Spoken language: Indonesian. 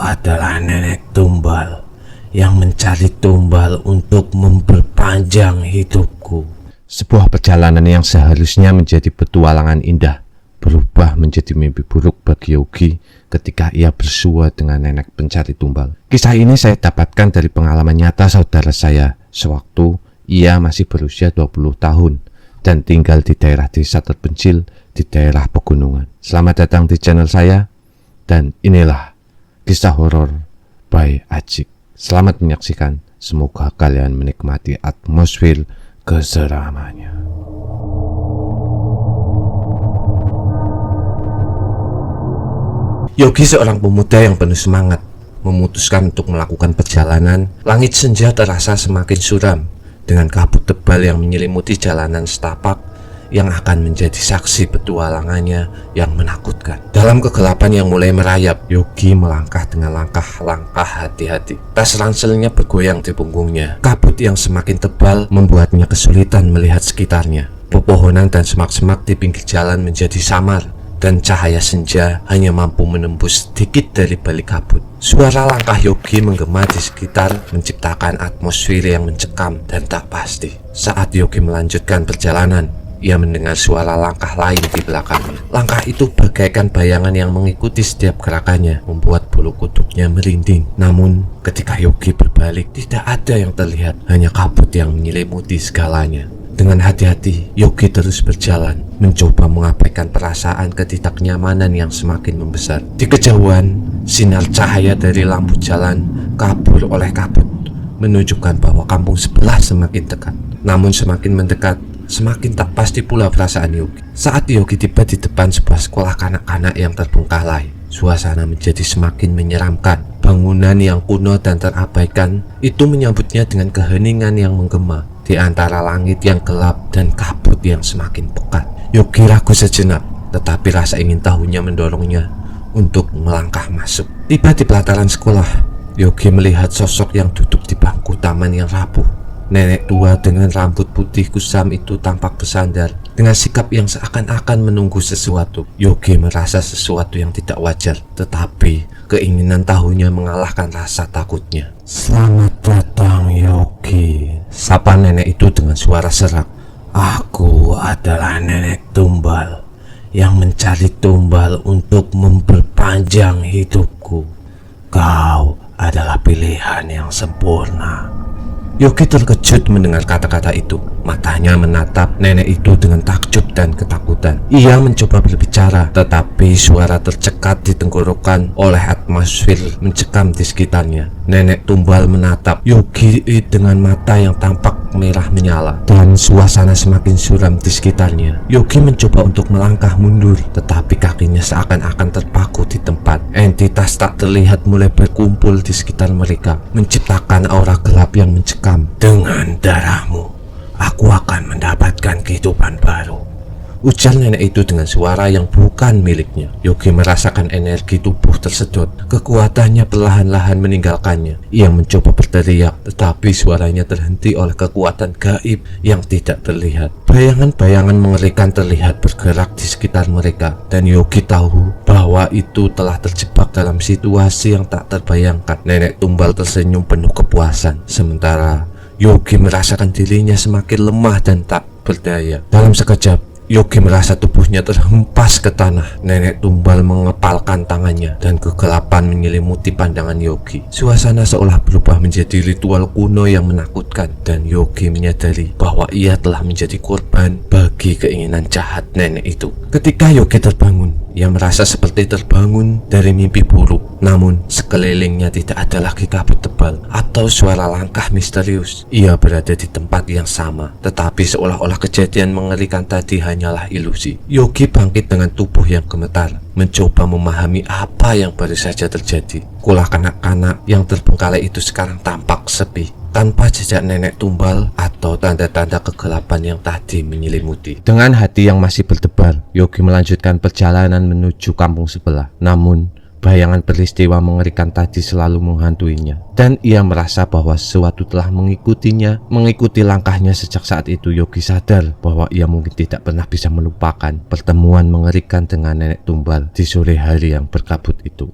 adalah nenek tumbal yang mencari tumbal untuk memperpanjang hidupku. Sebuah perjalanan yang seharusnya menjadi petualangan indah berubah menjadi mimpi buruk bagi Yogi ketika ia bersua dengan nenek pencari tumbal. Kisah ini saya dapatkan dari pengalaman nyata saudara saya sewaktu ia masih berusia 20 tahun dan tinggal di daerah desa terpencil di daerah pegunungan. Selamat datang di channel saya, dan inilah kisah horor by Ajik. Selamat menyaksikan, semoga kalian menikmati atmosfer keseramannya. Yogi, seorang pemuda yang penuh semangat, memutuskan untuk melakukan perjalanan. Langit senja terasa semakin suram dengan kabut tebal yang menyelimuti jalanan setapak yang akan menjadi saksi petualangannya yang menakutkan. Dalam kegelapan yang mulai merayap, Yogi melangkah dengan langkah-langkah hati-hati. Tas ranselnya bergoyang di punggungnya. Kabut yang semakin tebal membuatnya kesulitan melihat sekitarnya. Pepohonan dan semak-semak di pinggir jalan menjadi samar, dan cahaya senja hanya mampu menembus sedikit dari balik kabut. Suara langkah Yogi menggema di sekitar, menciptakan atmosfer yang mencekam dan tak pasti. Saat Yogi melanjutkan perjalanan, ia mendengar suara langkah lain di belakangnya. Langkah itu bagaikan bayangan yang mengikuti setiap gerakannya, membuat bulu kuduknya merinding. Namun, ketika Yogi berbalik, tidak ada yang terlihat, hanya kabut yang menyelimuti segalanya. Dengan hati-hati, Yogi terus berjalan, mencoba mengabaikan perasaan ketidaknyamanan yang semakin membesar. Di kejauhan, sinar cahaya dari lampu jalan kabur oleh kabut, menunjukkan bahwa kampung sebelah semakin dekat. Namun semakin mendekat, semakin tak pasti pula perasaan Yogi. Saat Yogi tiba di depan sebuah sekolah kanak-kanak yang terbengkalai, suasana menjadi semakin menyeramkan. Bangunan yang kuno dan terabaikan itu menyambutnya dengan keheningan yang menggema di antara langit yang gelap dan kabut yang semakin pekat. Yogi ragu sejenak, tetapi rasa ingin tahunya mendorongnya untuk melangkah masuk. Tiba di pelataran sekolah, Yogi melihat sosok yang duduk di bangku taman yang rapuh. Nenek tua dengan rambut putih kusam itu tampak bersandar dengan sikap yang seakan-akan menunggu sesuatu. Yogi merasa sesuatu yang tidak wajar, tetapi keinginan tahunya mengalahkan rasa takutnya. Selamat datang Yogi, sapa nenek itu dengan suara serak. Aku adalah nenek tumbal yang mencari tumbal untuk memperpanjang hidupku. Kau adalah pilihan yang sempurna. Yogi terkejut mendengar kata-kata itu. Matanya menatap nenek itu dengan takjub dan ketakutan. Ia mencoba berbicara, tetapi suara tercekat di tenggorokan oleh atmosfer mencekam di sekitarnya. Nenek tumbal menatap Yogi dengan mata yang tampak merah menyala, dan suasana semakin suram di sekitarnya. Yogi mencoba untuk melangkah mundur, tetapi kakinya seakan-akan terpaku di tempat. Entitas tak terlihat mulai berkumpul di sekitar mereka, menciptakan aura gelap yang mencekam. Dengan darahmu, aku akan mendapatkan kehidupan baru, ujar nenek itu dengan suara yang bukan miliknya. Yogi merasakan energi tubuh tersedot. Kekuatannya perlahan-lahan meninggalkannya. Ia mencoba berteriak, tetapi suaranya terhenti oleh kekuatan gaib yang tidak terlihat. Bayangan-bayangan mengerikan terlihat bergerak di sekitar mereka, dan Yogi tahu bahwa itu telah terjebak dalam situasi yang tak terbayangkan. Nenek tumbal tersenyum penuh kepuasan, sementara Yogi merasakan dirinya semakin lemah dan tak berdaya. Dalam sekejap, Yogi merasa tubuhnya terhempas ke tanah. Nenek tumbal mengepalkan tangannya, dan kegelapan menyelimuti pandangan Yogi. Suasana seolah berubah menjadi ritual kuno yang menakutkan, dan Yogi menyadari bahwa ia telah menjadi korban bagi keinginan jahat nenek itu. Ketika Yogi terbangun, ia merasa seperti terbangun dari mimpi buruk. Namun sekelilingnya tidak ada lagi kabut tebal atau suara langkah misterius. Ia berada di tempat yang sama, tetapi seolah-olah kejadian mengerikan tadi hanyalah ilusi. Yogi bangkit dengan tubuh yang gemetar, mencoba memahami apa yang baru saja terjadi. Sekolah kanak-kanak yang terbengkalai itu sekarang tampak sepi, tanpa jejak nenek tumbal atau tanda-tanda kegelapan yang tadi menyelimuti. Dengan hati yang masih berdebar, Yogi melanjutkan perjalanan menuju kampung sebelah. Namun, bayangan peristiwa mengerikan tadi selalu menghantuinya, dan ia merasa bahwa sesuatu telah mengikuti langkahnya. Sejak saat itu, Yogi sadar bahwa ia mungkin tidak pernah bisa melupakan pertemuan mengerikan dengan nenek tumbal di sore hari yang berkabut itu.